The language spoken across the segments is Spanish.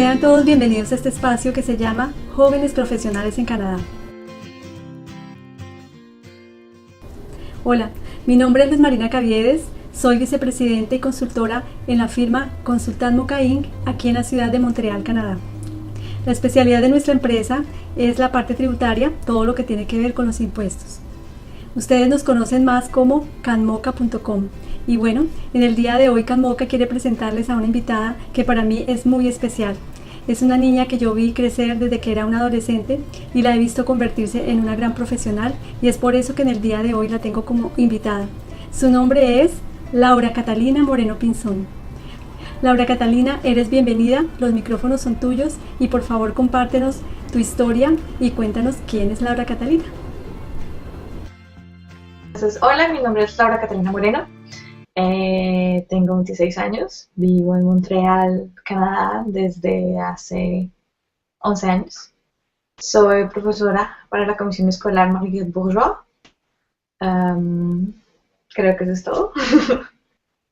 Sean todos bienvenidos a este espacio que se llama Jóvenes Profesionales en Canadá. Hola, mi nombre es Luz Marina Caviedes, soy vicepresidenta y consultora en la firma Consultant Moka Inc. aquí en la ciudad de Montreal, Canadá. La especialidad de nuestra empresa es la parte tributaria, todo lo que tiene que ver con los impuestos. Ustedes nos conocen más como canmoka.com. Y bueno, en el día de hoy Canmoka quiere presentarles a una invitada que para mí es muy especial. Es una niña que yo vi crecer desde que era una adolescente y la he visto convertirse en una gran profesional, y es por eso que en el día de hoy la tengo como invitada. Su nombre es Laura Catalina Moreno Pinzón. Laura Catalina, eres bienvenida, los micrófonos son tuyos y por favor compártenos tu historia y cuéntanos quién es Laura Catalina. Entonces, hola, mi nombre es Laura Catalina Moreno, tengo 26 años, vivo en Montreal, Canadá desde hace 11 años. Soy profesora para la Comisión Escolar Marie-Guerre Bourgeois. Creo que eso es todo.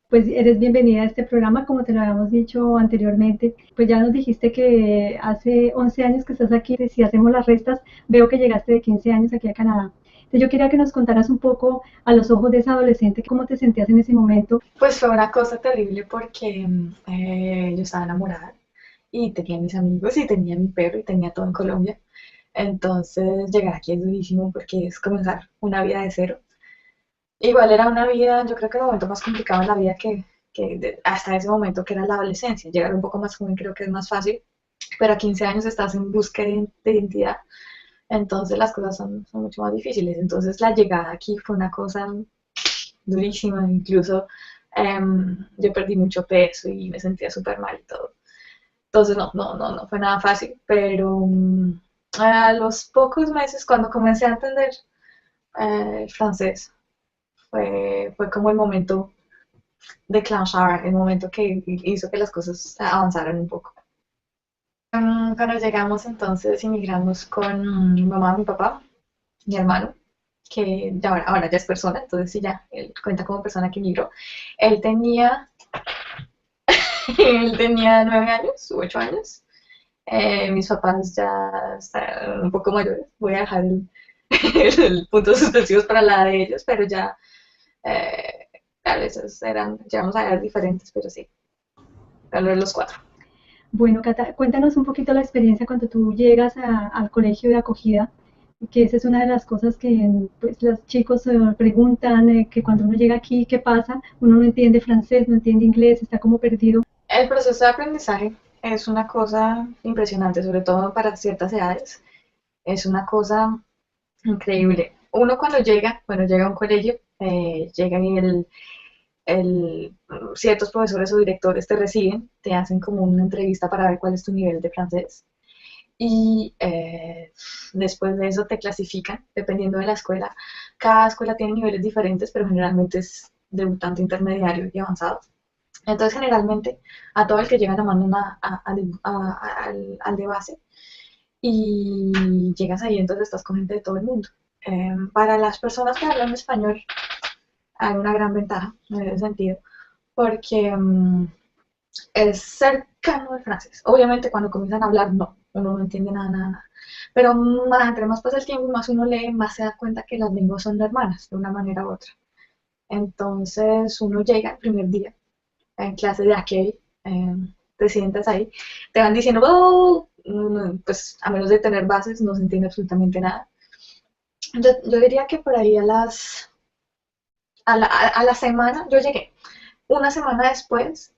Pues eres bienvenida a este programa, como te lo habíamos dicho anteriormente. Pues ya nos dijiste que hace 11 años que estás aquí. Si hacemos las restas, veo que llegaste de 15 años aquí a Canadá. Entonces yo quería que nos contaras un poco a los ojos de esa adolescente, cómo te sentías en ese momento. Pues fue una cosa terrible porque yo estaba enamorada y tenía mis amigos y tenía mi perro y tenía todo en Colombia. Entonces llegar aquí es durísimo porque es comenzar una vida de cero. Igual era una vida, yo creo que el momento más complicado en la vida hasta ese momento, que era la adolescencia. Llegar un poco más joven creo que es más fácil, pero a 15 años estás en búsqueda de identidad, entonces las cosas son mucho más difíciles. Entonces la llegada aquí fue una cosa durísima, incluso yo perdí mucho peso y me sentía súper mal y todo. Entonces no fue nada fácil, pero a los pocos meses, cuando comencé a entender el francés, fue como el momento de clanchar, el momento que hizo que las cosas avanzaran un poco. Cuando llegamos, entonces inmigramos con mi mamá, mi papá, mi hermano, que ya ahora ya es persona, entonces sí, ya él cuenta como persona que inmigró. Él tenía, él tenía 9 años u 8 años. Mis papás ya están un poco mayores. Voy a dejar el puntos suspensivos para la de ellos, pero ya a veces llevamos a edades diferentes, pero sí, a los 4. Bueno, Cata, cuéntanos un poquito la experiencia cuando tú llegas al colegio de acogida, que esa es una de las cosas que pues, los chicos preguntan, que cuando uno llega aquí, ¿qué pasa? Uno no entiende francés, no entiende inglés, está como perdido. El proceso de aprendizaje es una cosa impresionante, sobre todo para ciertas edades. Es una cosa increíble. Uno cuando llega a un colegio, llega y ciertos profesores o directores te reciben, te hacen como una entrevista para ver cuál es tu nivel de francés. Y después de eso te clasifican, dependiendo de la escuela. Cada escuela tiene niveles diferentes, pero generalmente es debutante, intermediario y avanzado. Entonces, generalmente, a todo el que llega lo mandan al de base, y llegas ahí, entonces estás con gente de todo el mundo. Para las personas que hablan español, hay una gran ventaja en ese sentido, porque es cercano al francés. Obviamente, cuando comienzan a hablar, uno no entiende nada. Pero entre más pasa el tiempo, más uno lee, más se da cuenta que las lenguas son hermanas, de una manera u otra. Entonces, uno llega el primer día en clase de aquel, te sientas ahí, te van diciendo, oh, pues a menos de tener bases no se entiende absolutamente nada. Yo diría que por ahí a la semana, yo llegué, una semana después,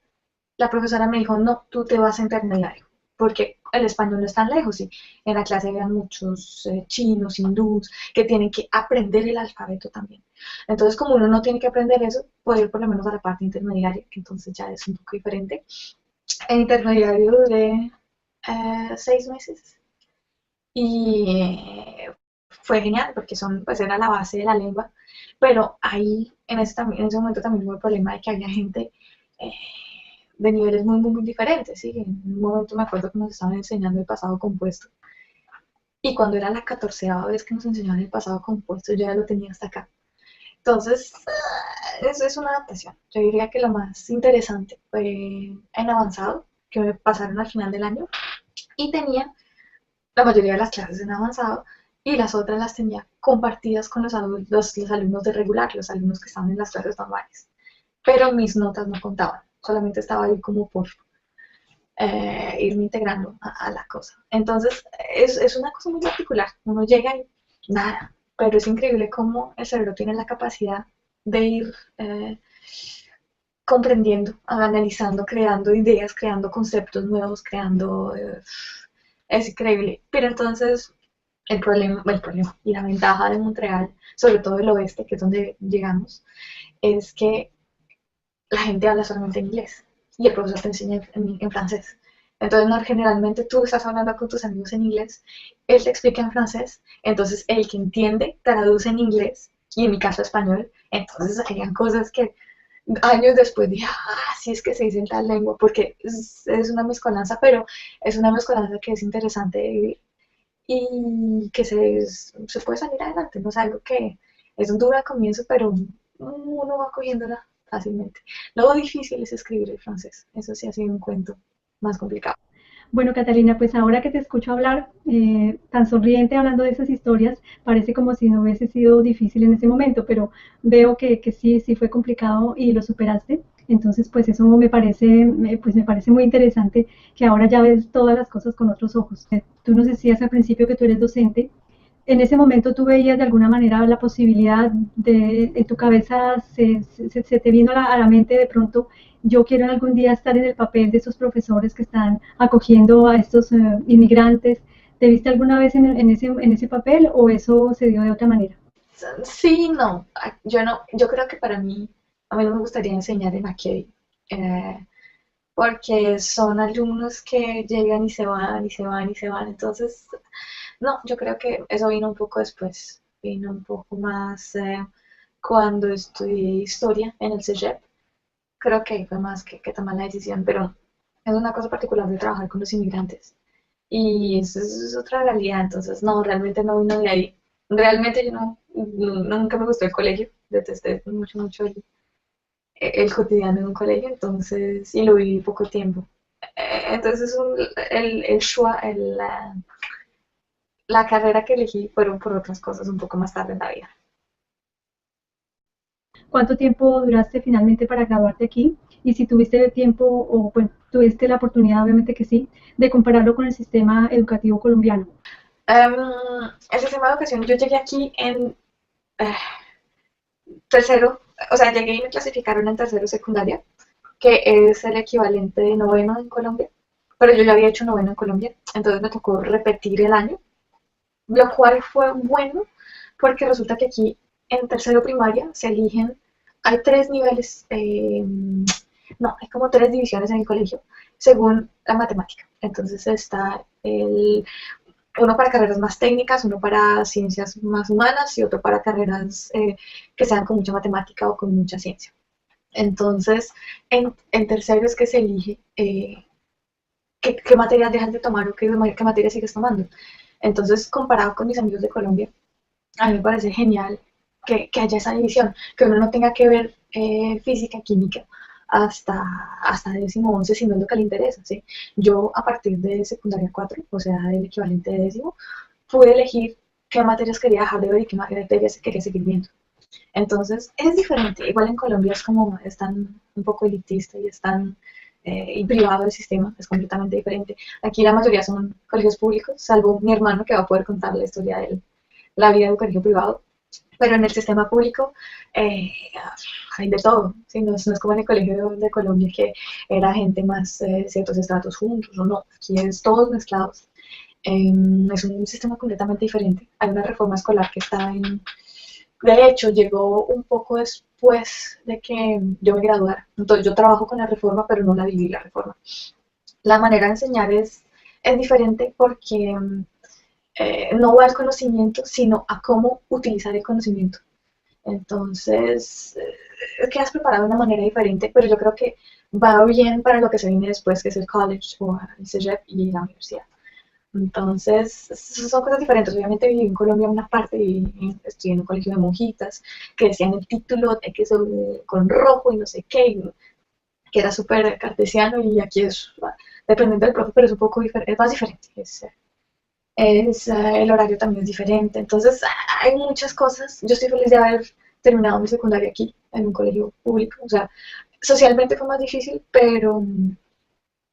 la profesora me dijo, no, tú te vas a intermediario, porque el español no es tan lejos, y en la clase había muchos chinos, hindús, que tienen que aprender el alfabeto también. Entonces, como uno no tiene que aprender eso, puede ir por lo menos a la parte intermediaria, que entonces ya es un poco diferente. En intermediario duré 6 meses y fue genial porque pues era la base de la lengua, pero ahí en ese momento también hubo el problema de que había gente eh, de niveles muy diferentes, ¿sí? En un momento me acuerdo que nos estaban enseñando el pasado compuesto, y cuando era la 14ª vez que nos enseñaban el pasado compuesto, yo ya lo tenía hasta acá. Entonces, eso es una adaptación. Yo diría que lo más interesante fue en avanzado, que me pasaron al final del año y tenía la mayoría de las clases en avanzado y las otras las tenía compartidas con los alumnos de regular, los alumnos que estaban en las clases normales. Pero mis notas no contaban, solamente estaba ahí como por irme integrando a la cosa. Entonces, es una cosa muy particular. Uno llega y nada, pero es increíble cómo el cerebro tiene la capacidad de ir comprendiendo, analizando, creando ideas, creando conceptos nuevos, creando... es increíble. Pero entonces, el problema y la ventaja de Montreal, sobre todo el oeste, que es donde llegamos, es que la gente habla solamente en inglés y el profesor te enseña en francés. Entonces, no, generalmente tú estás hablando con tus amigos en inglés, él te explica en francés, entonces el que entiende traduce en inglés y en mi caso español, entonces harían cosas que años después dije, sí es que se dice en tal lengua, porque es una mezcolanza, pero es una mezcolanza que es interesante de vivir y que se puede salir adelante, no es algo que es un duro al comienzo, pero uno va cogiéndola fácilmente. Lo difícil es escribir el francés, eso sí ha sido un cuento más complicado. Bueno, Catalina, pues ahora que te escucho hablar tan sonriente hablando de esas historias, parece como si no hubiese sido difícil en ese momento, pero veo que sí, sí fue complicado y lo superaste. Entonces, pues eso pues me parece muy interesante que ahora ya ves todas las cosas con otros ojos. Tú nos decías al principio que tú eres docente. En ese momento tú veías de alguna manera la posibilidad en tu cabeza se te vino a la mente de pronto, yo quiero algún día estar en el papel de esos profesores que están acogiendo a estos inmigrantes. ¿Te viste alguna vez en ese papel o eso se dio de otra manera? Sí, no, yo no, yo creo que para mí, a mí no me gustaría enseñar en Academy, porque son alumnos que llegan y se van y se van y se van, entonces no, yo creo que eso vino un poco después, vino un poco más cuando estudié historia en el CEGEP. Creo que ahí fue más que tomar la decisión, pero es una cosa particular de trabajar con los inmigrantes. Y eso es otra realidad, entonces no, realmente no vino de ahí. Realmente yo nunca me gustó el colegio, detesté mucho, mucho el cotidiano en un colegio, entonces, y lo viví poco tiempo. Entonces el Shua, la carrera que elegí fueron por otras cosas un poco más tarde en la vida. ¿Cuánto tiempo duraste finalmente para graduarte aquí? Y si tuviste el tiempo o bueno, tuviste la oportunidad, obviamente que sí, de compararlo con el sistema educativo colombiano. El sistema de educación, yo llegué aquí en eh, tercero, o sea, llegué y me clasificaron en tercero secundaria, que es el equivalente de noveno en Colombia, pero yo ya había hecho noveno en Colombia, entonces me tocó repetir el año, lo cual fue bueno porque resulta que aquí en tercero primaria se eligen, hay tres niveles, no, hay como tres divisiones en el colegio según la matemática. Entonces está uno para carreras más técnicas, uno para ciencias más humanas y otro para carreras que sean con mucha matemática o con mucha ciencia. Entonces, en tercero es que se elige qué materias dejas de tomar o qué materias sigues tomando. Entonces, comparado con mis amigos de Colombia, a mí me parece genial que haya esa división, que uno no tenga que ver física, química, hasta décimo 11, si no es lo que le interesa, ¿sí? Yo a partir de secundaria 4, o sea, del equivalente de décimo, pude elegir qué materias quería dejar de ver y qué materias quería seguir viendo. Entonces, es diferente. Igual en Colombia es como, es tan un poco elitista y es tan y privado el sistema, es completamente diferente. Aquí la mayoría son colegios públicos, salvo mi hermano que va a poder contar la historia de la vida de un colegio privado. Pero en el sistema público hay de todo, ¿sí? No es como en el colegio de Colombia que era gente más ciertos estratos juntos, o no, aquí es todos mezclados. Es un sistema completamente diferente. Hay una reforma escolar que está de hecho, llegó un poco después de que yo me graduara. Entonces, yo trabajo con la reforma, pero no la viví la reforma. La manera de enseñar es diferente porque no va al conocimiento, sino a cómo utilizar el conocimiento. Entonces, quedas preparado de una manera diferente, pero yo creo que va bien para lo que se viene después, que es el college o el CEGEP y la universidad. Entonces, son cosas diferentes. Obviamente viví en Colombia una parte y estudié en un colegio de monjitas que decían el título de que con rojo y no sé qué, que era súper cartesiano y aquí es dependiendo del profe, pero es un poco es más diferente. El horario también es diferente. Entonces, hay muchas cosas. Yo estoy feliz de haber terminado mi secundaria aquí, en un colegio público. O sea, socialmente fue más difícil, pero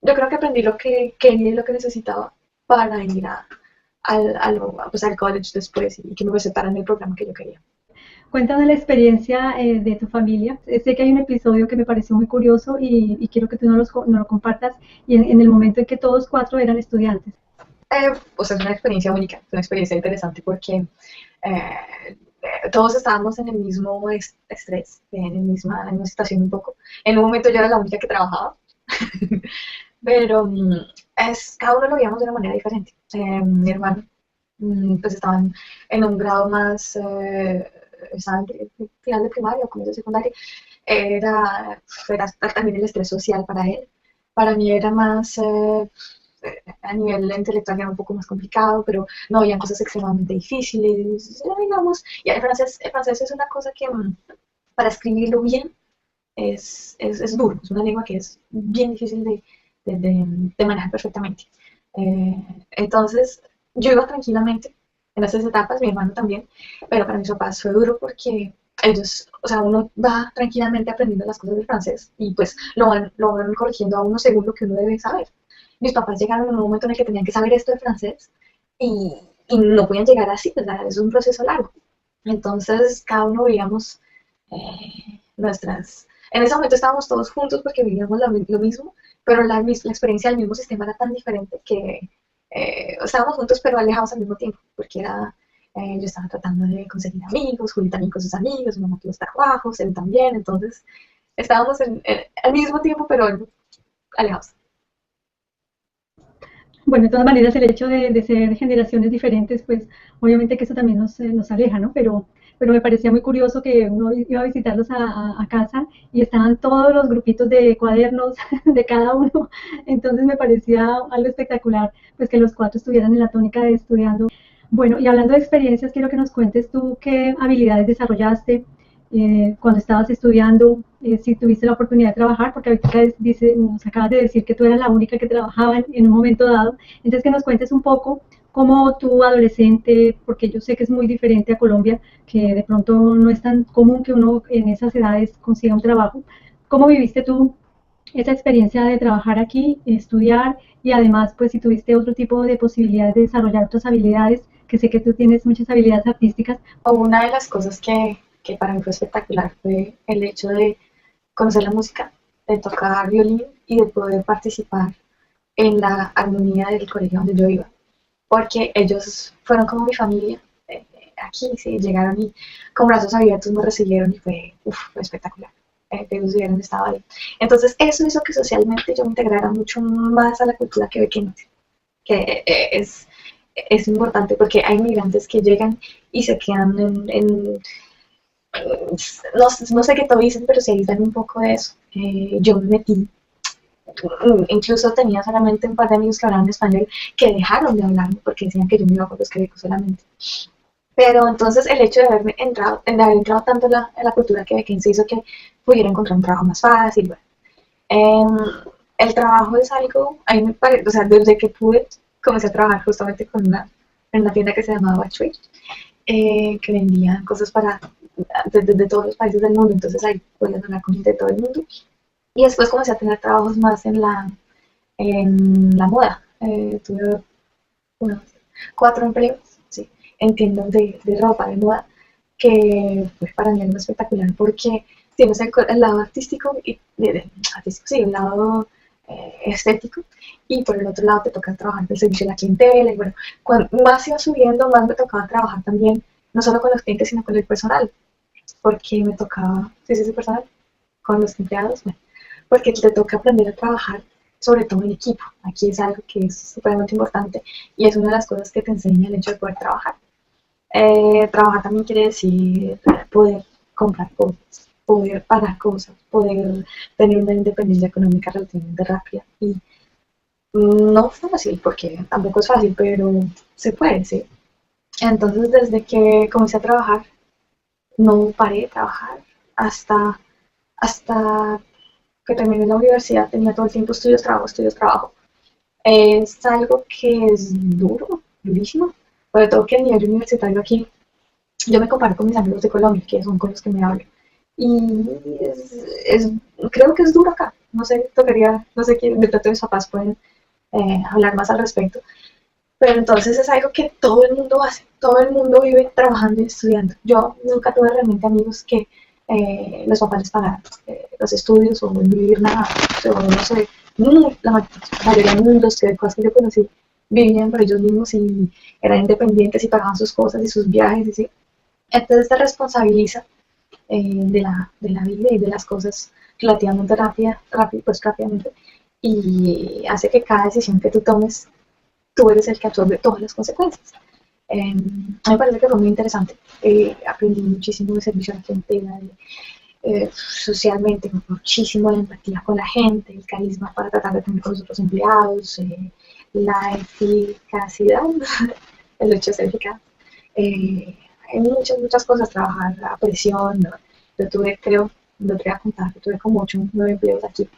yo creo que aprendí lo que quería y lo que necesitaba para ir pues, al college después y que me presentaran el programa que yo quería. Cuéntame la experiencia de tu familia. Sé que hay un episodio que me pareció muy curioso y quiero que tú nos lo compartas y en el momento en que todos cuatro eran estudiantes. O sea, es una experiencia única, es una experiencia interesante porque todos estábamos en el mismo estrés, en la misma situación un poco. En un momento yo era la única que trabajaba, pero cada uno lo veíamos de una manera diferente. Mi hermano pues estaban en un grado más, estaban en final de primaria o comienzo de secundaria, era también el estrés social para él. Para mí era más, a nivel intelectual era un poco más complicado, pero no habían cosas extremadamente difíciles, digamos, y el francés es una cosa que para escribirlo bien es duro, es una lengua que es bien difícil de manejar perfectamente. Entonces, yo iba tranquilamente en esas etapas, mi hermano también, pero para mis papás fue duro porque ellos, o sea, uno va tranquilamente aprendiendo las cosas del francés y pues lo van corrigiendo a uno según lo que uno debe saber. Mis papás llegaron en un momento en el que tenían que saber esto de francés y no podían llegar así, o sea, es un proceso largo. Entonces, cada uno veíamos en ese momento estábamos todos juntos porque vivíamos lo mismo, pero la experiencia del mismo sistema era tan diferente que estábamos juntos pero alejados al mismo tiempo, porque yo estaba tratando de conseguir amigos, Juli también con sus amigos, mi mamá con los trabajos, él también, entonces estábamos al mismo tiempo pero alejados. Bueno, de todas maneras, el hecho de ser generaciones diferentes, pues obviamente que eso también nos aleja, ¿no? Pero me parecía muy curioso que uno iba a visitarlos a casa y estaban todos los grupitos de cuadernos de cada uno. Entonces me parecía algo espectacular, pues que los cuatro estuvieran en la tónica de estudiando. Bueno, y hablando de experiencias, quiero que nos cuentes tú qué habilidades desarrollaste cuando estabas estudiando, si tuviste la oportunidad de trabajar, porque ahorita nos acabas de decir que tú eras la única que trabajaba en un momento dado. Entonces, que nos cuentes un poco cómo tu adolescente, porque yo sé que es muy diferente a Colombia, que de pronto no es tan común que uno en esas edades consiga un trabajo. ¿Cómo viviste tú esa experiencia de trabajar aquí, estudiar y además, pues si tuviste otro tipo de posibilidades de desarrollar otras habilidades, que sé que tú tienes muchas habilidades artísticas? Una de las cosas que para mí fue espectacular fue el hecho de conocer la música, de tocar violín y de poder participar en la armonía del colegio donde yo iba, porque ellos fueron como mi familia. Aquí sí llegaron y con brazos abiertos me recibieron y fue espectacular. Que ellos hubieran estado ahí. Entonces eso hizo que socialmente yo me integrara mucho más a la cultura quebequense, que es importante porque hay migrantes que llegan y se quedan no sé qué te dicen, pero se aíslan un poco de eso. Yo me metí, incluso tenía solamente un par de amigos que hablaban español que dejaron de hablarme porque decían que yo me iba con los quebecos solamente. Pero entonces el hecho de haber entrado tanto en la cultura quebequense hizo que pudiera encontrar un trabajo más fácil. Bueno. El trabajo es algo, a mí me parece, o sea, desde que pude, comencé a trabajar justamente en una tienda que se llamaba Batchway, que vendía cosas de todos los países del mundo, entonces ahí podías hablar con gente de todo el mundo. Y después comencé a tener trabajos más en la moda. Tuve unos 4 empleos, sí, en tiendas de ropa, de moda, que pues para mí es muy espectacular porque tienes el lado artístico, sí, el lado estético, y por el otro lado te toca trabajar el servicio de la clientela, y bueno, cuando más iba subiendo, más me tocaba trabajar también, no solo con los clientes, sino con el personal, porque me tocaba, sí, personal, con los empleados, bueno, porque te toca aprender a trabajar, sobre todo en equipo. Aquí es algo que es supremamente importante y es una de las cosas que te enseña el hecho de poder trabajar. Trabajar también quiere decir poder comprar cosas, poder pagar cosas, poder tener una independencia económica relativamente rápida. Y no es fácil, porque tampoco es fácil, pero se puede, ¿sí? Entonces, desde que comencé a trabajar, no paré de trabajar hasta que terminé la universidad. Tenía todo el tiempo estudios, trabajo. Es algo que es duro, durísimo, sobre todo que a nivel universitario aquí, yo me comparo con mis amigos de Colombia, que son con los que me hablo, y es- creo que es duro acá, no sé, tocaría, no sé quién, de pronto mis papás pueden hablar más al respecto, pero entonces es algo que todo el mundo hace, todo el mundo vive trabajando y estudiando. Yo nunca tuve realmente amigos que los papás les pagaran los estudios o vivir nada, o no sé, la mayoría de mundos que cosas que yo conocí vivían por ellos mismos y eran independientes y pagaban sus cosas y sus viajes y sí. Entonces te responsabiliza de la vida y de las cosas relativamente pues rápidamente y hace que cada decisión que tú tomes tú eres el que absorbe todas las consecuencias. A mí me parece que fue muy interesante. Aprendí muchísimo de servicio a la gente, socialmente, muchísimo la empatía con la gente, el carisma para tratar de tener con los otros empleados, la eficacidad, el hecho de ser eficaz. Hay muchas cosas, trabajar a presión. ¿No? Yo tuve, creo, no te voy a contar, yo tuve como 8 o 9 empleos aquí.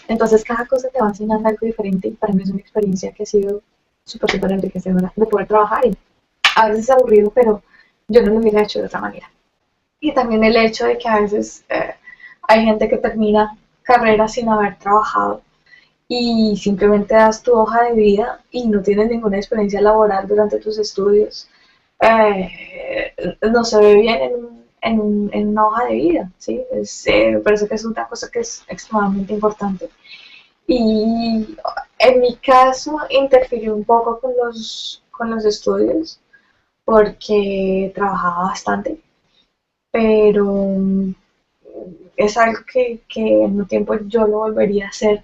Entonces, cada cosa te va enseñando algo diferente y para mí es una experiencia que ha sido súper enriquecedora de poder trabajar. Y a veces es aburrido, pero yo no lo hubiera hecho de otra manera. Y también el hecho de que a veces hay gente que termina carreras sin haber trabajado y simplemente das tu hoja de vida y no tienes ninguna experiencia laboral durante tus estudios, no se ve bien en una hoja de vida, ¿sí? Me parece que es una cosa que es extremadamente importante. Y en mi caso interfirió un poco con los estudios porque trabajaba bastante, pero es algo que en un tiempo yo lo volvería a hacer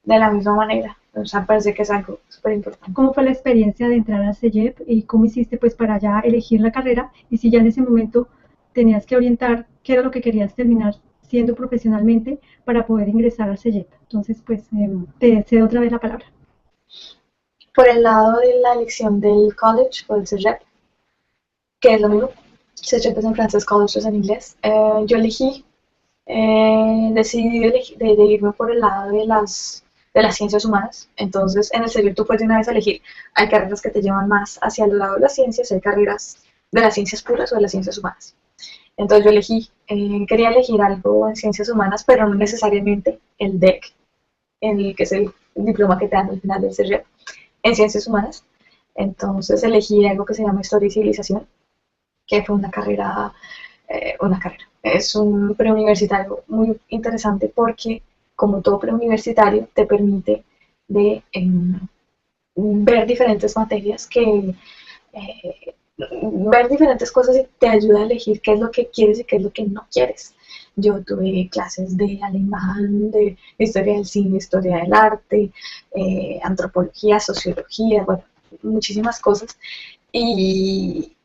de la misma manera. O sea, parece que es algo súper importante. ¿Cómo fue la experiencia de entrar al CEGEP y cómo hiciste pues para ya elegir la carrera y si ya en ese momento tenías que orientar qué era lo que querías terminar siendo profesionalmente para poder ingresar al CEGEP? Entonces pues te cedo otra vez la palabra. Por el lado de la elección del college o del CEGEP, que es lo mismo, CEGEP es en francés, college es en inglés, yo elegí, decidí de irme por el lado de las ciencias humanas. Entonces, en el CEGEP tú puedes de una vez elegir, hay carreras que te llevan más hacia el lado de las ciencias, hay carreras de las ciencias puras o de las ciencias humanas. Entonces yo elegí, quería elegir algo en ciencias humanas, pero no necesariamente el DEC, que es el diploma que te dan al final del CEGEP, en ciencias humanas. Entonces elegí algo que se llama Historia y Civilización, que fue una carrera, es un preuniversitario muy interesante porque, como todo preuniversitario, te permite de ver diferentes materias ver diferentes cosas y te ayuda a elegir qué es lo que quieres y qué es lo que no quieres. Yo tuve clases de alemán, de historia del cine, historia del arte, antropología, sociología, bueno, muchísimas cosas. Y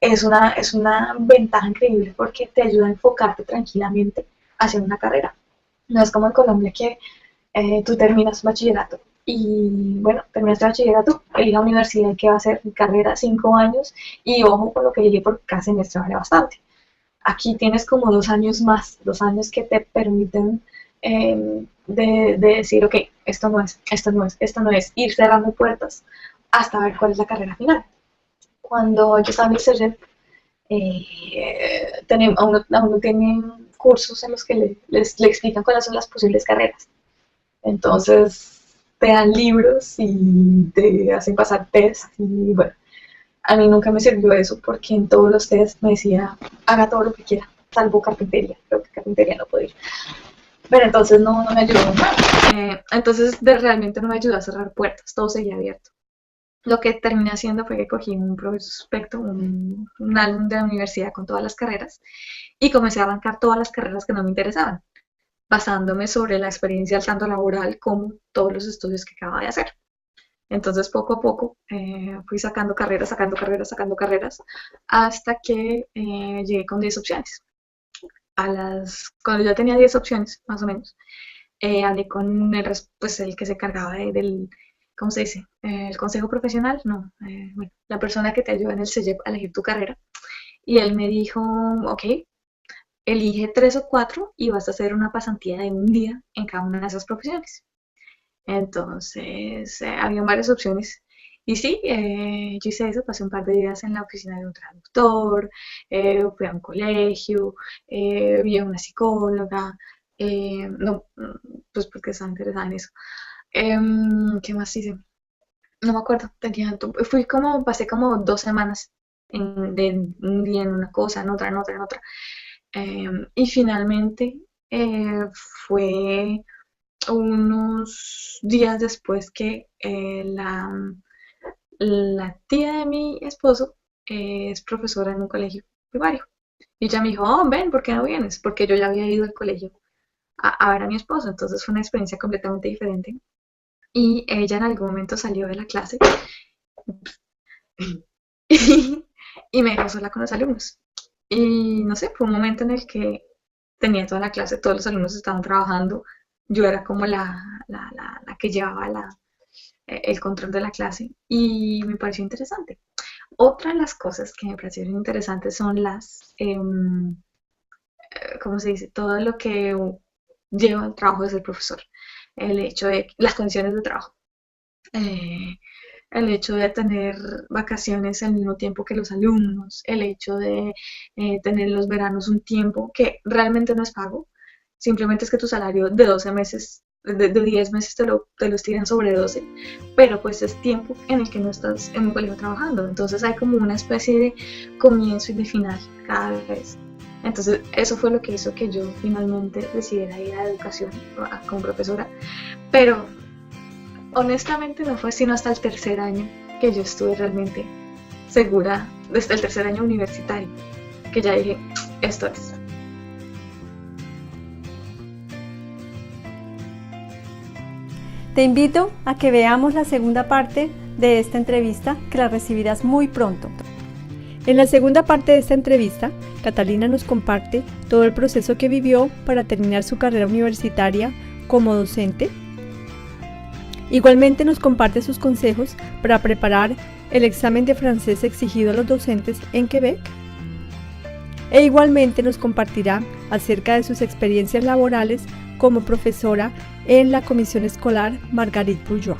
es una ventaja increíble porque te ayuda a enfocarte tranquilamente hacia una carrera. No es como en Colombia que tú terminas bachillerato y bueno, terminaste bachillerato, elija universidad que va a ser carrera 5 años y ojo con lo que llegue por cada semestre vale bastante. Aquí tienes como 2 años más, 2 años que te permiten de decir, ok, esto no es, esto no es, esto no es, ir cerrando puertas hasta ver cuál es la carrera final. Cuando yo estaba en el CEREP, a uno tienen cursos en los que le explican cuáles son las posibles carreras. Entonces te dan libros y te hacen pasar test y bueno, a mí nunca me sirvió eso porque en todos los test me decía haga todo lo que quiera, salvo carpintería, creo que carpintería no puedo ir. Pero entonces no me ayudó nada. Entonces realmente no me ayudó a cerrar puertas, todo seguía abierto. Lo que terminé haciendo fue que cogí un prospecto, un álbum de la universidad con todas las carreras y comencé a arrancar todas las carreras que no me interesaban, basándome sobre la experiencia tanto laboral como todos los estudios que acababa de hacer. Entonces, poco a poco fui sacando carreras, hasta que llegué con 10 opciones. Cuando yo tenía 10 opciones, más o menos, hablé con pues, el que se encargaba del, ¿cómo se dice? El consejo profesional, no, bueno, la persona que te ayuda en el CEGEP a elegir tu carrera. Y él me dijo, ok, elige 3 o 4 y vas a hacer una pasantía de un día en cada una de esas profesiones. Entonces, habían varias opciones. Y sí, yo hice eso, pasé un par de días en la oficina de un traductor, fui a un colegio, vi a una psicóloga, no, pues porque estaba interesada en eso. ¿Qué más hice? No me acuerdo, pasé como 2 semanas de un día en una cosa, en otra, en otra, en otra. Y finalmente fue unos días después que la tía de mi esposo es profesora en un colegio primario. Y ella me dijo, oh, ven, ¿por qué no vienes? Porque yo ya había ido al colegio a ver a mi esposo, entonces fue una experiencia completamente diferente. Y ella en algún momento salió de la clase y, y me dejó sola con los alumnos. Y no sé, fue un momento en el que tenía toda la clase, todos los alumnos estaban trabajando, yo era como la que llevaba el control de la clase y me pareció interesante. Otra de las cosas que me parecieron interesantes son ¿cómo se dice? Todo lo que lleva el trabajo de ser profesor, el hecho de las condiciones de trabajo. Eh, el hecho de tener vacaciones al mismo tiempo que los alumnos, el hecho de tener los veranos un tiempo que realmente no es pago, simplemente es que tu salario de 12 meses, de 10 meses te los tiran sobre 12, pero pues es tiempo en el que no estás en un colegio trabajando, entonces hay como una especie de comienzo y de final cada vez. Entonces eso fue lo que hizo que yo finalmente decidiera ir a educación como profesora, pero honestamente no fue sino hasta el tercer año que yo estuve realmente segura, desde el tercer año universitario, que ya dije, esto es. Te invito a que veamos la segunda parte de esta entrevista, que la recibirás muy pronto. En la segunda parte de esta entrevista, Catalina nos comparte todo el proceso que vivió para terminar su carrera universitaria como docente. Igualmente nos comparte sus consejos para preparar el examen de francés exigido a los docentes en Quebec. E igualmente nos compartirá acerca de sus experiencias laborales como profesora en la Comisión Escolar Marguerite Bourgeois.